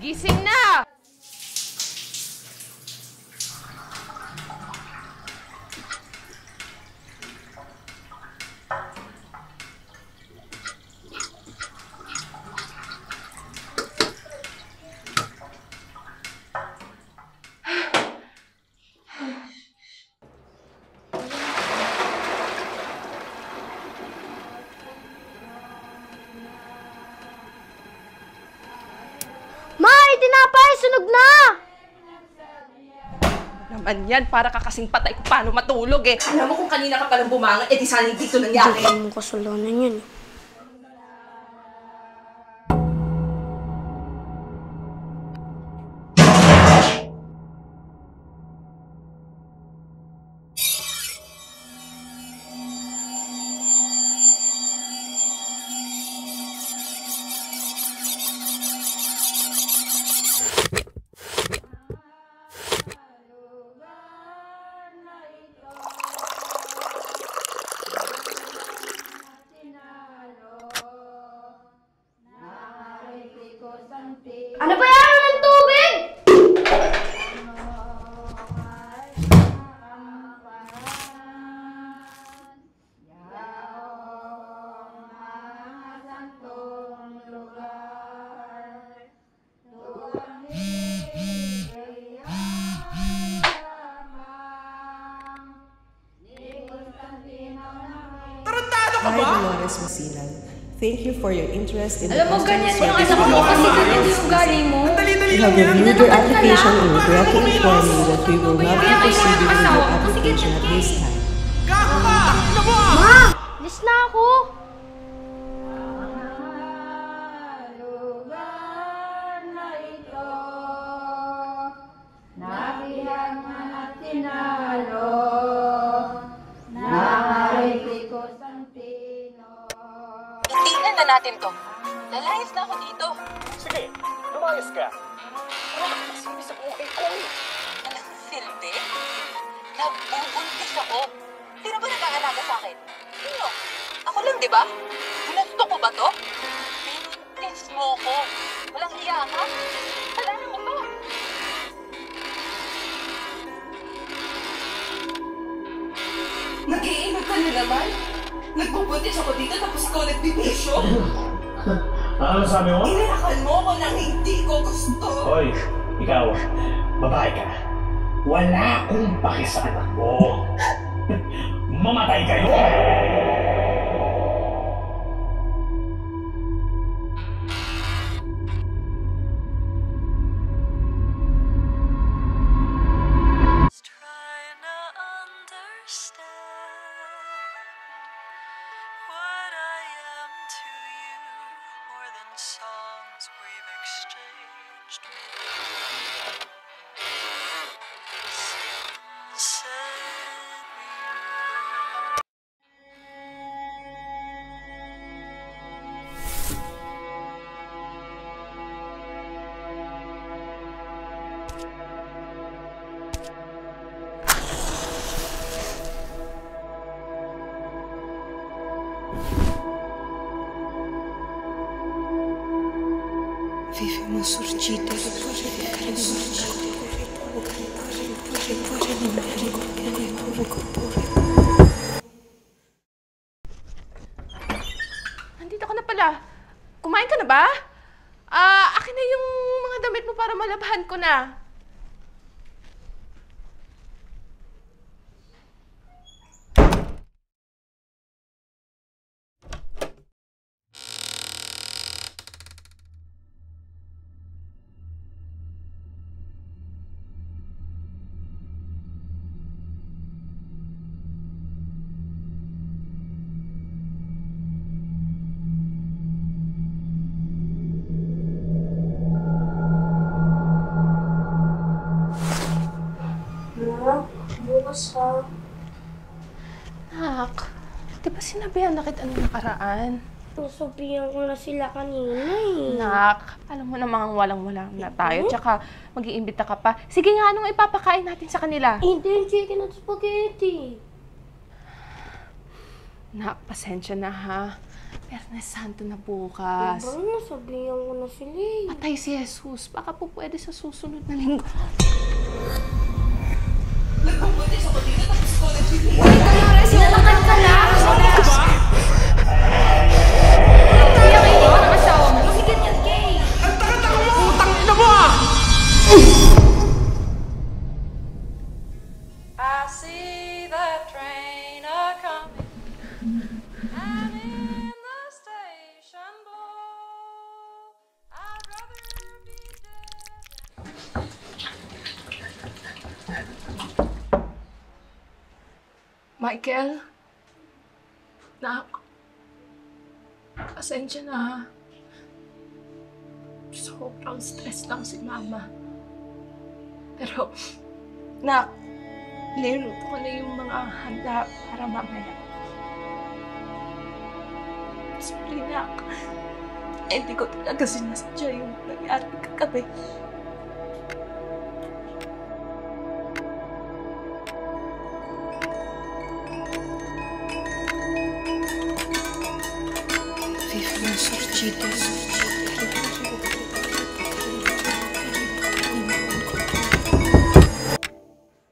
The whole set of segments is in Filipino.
Gising na! Tinapay! Sunog na! Naman yan, para ka kasing patay kung paano matulog eh. Alam mo kung kanina ka palang bumangon, eh di sana dito nangyari. Hindi mo kasalanan yun eh. Ano ba yan? Ng tubig? Hi, Dolores Masilan. Thank you for your interest in the Alam mo, ganyan yung anak mo kasi ganyan yung ugali mo. We have reviewed your application and regret to inform you that we will not be proceeding with your application at this time. Ma! Alis na ako! Itignan na natin to. Lalayas na ako dito. Sige, lumayas ka. Wala ka masabi sa buhay ko. Alam mo, Silve? Nagbubuntis ako. Sino ba nag-aalaga sa akin? Sino? Ako lang, di ba? Ginusto ko ba to? Binuntis mo ko. Walang hiya ka? Kasalanan mo to. Nag-iingat ka na naman? Nagbubuntis ako dito tapos ikaw nagbibisyo? Ano sabi mo? Inirakan mo ko nang hindi ko gusto. Hoy, ikaw, babae ka. Wala akong paki sa anak mo. Mamatay kayo! Songs we've exchanged. Vivimos surgidos por el cariño. Nandito ka na pala. Kumain ka na ba? Akin na yung mga damit mo para malabhan ko na. Bukas ha. Nak, di ba sinabihan na kita nung nakaraan? Nasabihan ko na sila kanina eh. Nak, alam mo namang walang-wala na tayo. Tsaka mag-iimbita ka pa. Sige nga, anong ipapakain natin sa kanila? Hindi yung chicken at spaghetti. Nak, pasensya na ha. Biyernes Santo na bukas. Diba, nasabihan ko na sila eh. Patay si Jesus. Baka po pwede sa susunod na linggo. Sinalakan ka na! Kaya kayo ko ng asawa mo. Kasi ganyan, Kay. Ang taga-taga mo! Utang ina mo ah! I see that train a-coming, and in the station below, I'd rather be dead. Michael? Nak? Pasensya na ha. Sobrang stress lang si Mama. Pero, Nak, niluto ko na yung mga handa para mamaya. Sorry, Nak. Hindi ko talaga sinasadya yung nangyari kagabi.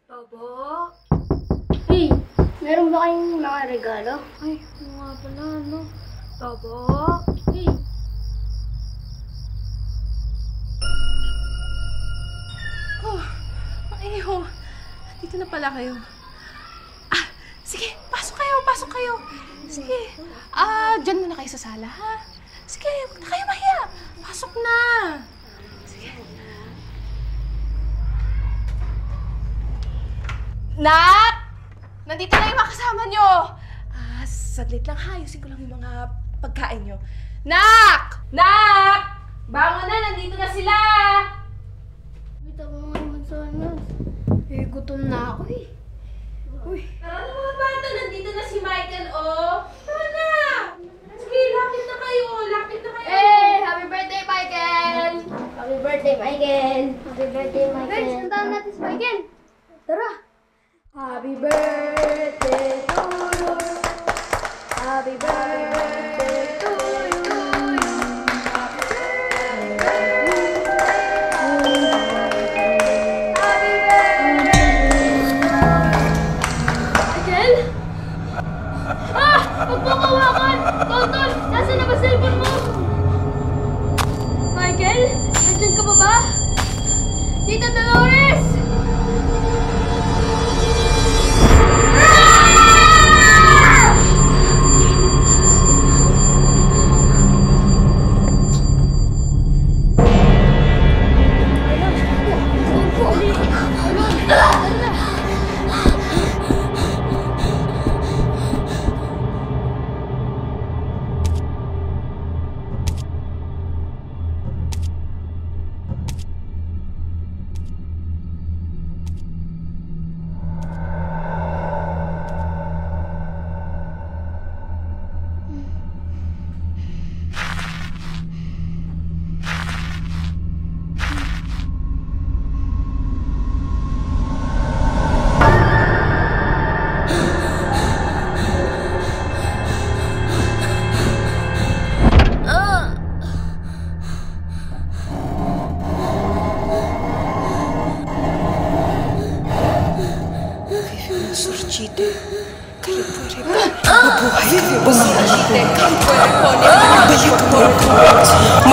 Baba? Hey, meron ba kayong mga regalo? Ay, nga pala, no? Baba? Hey. Oh, iho. Dito na pala kayo. Ah, sige, pasok kayo, pasok kayo. Sige. Dyan muna kayo sa sala, ha? Sige, huwag na kayo mahiya. Pasok na. Sige. Nak! Nandito na yung mga kasama nyo. Saglit lang, ha? Ayusin ko lang yung mga pagkain nyo. Nak! Nak! Bangon na, nandito na sila! Wait ako nga naman sana. Eh, gutom na ako eh. Uy. Tara na mga bata, nandito na si Michael, oh! Tara na! Sige, lapit na kayo, lapit na kayo! Eh, happy birthday, Michael! Happy birthday, Michael! Happy birthday, Michael! Guys, santahan natin si Michael! Tara! Happy birthday to you! Happy birthday to you! Happy birthday to you! Happy birthday! Michael? Ah! Huwag mo kawakan! Tonton! Nasaan na ba cellphone mo? Michael? Nandiyan ka pa ba? Tita Dolores! Surchite, Mabuhay! Surchite, Balik mo!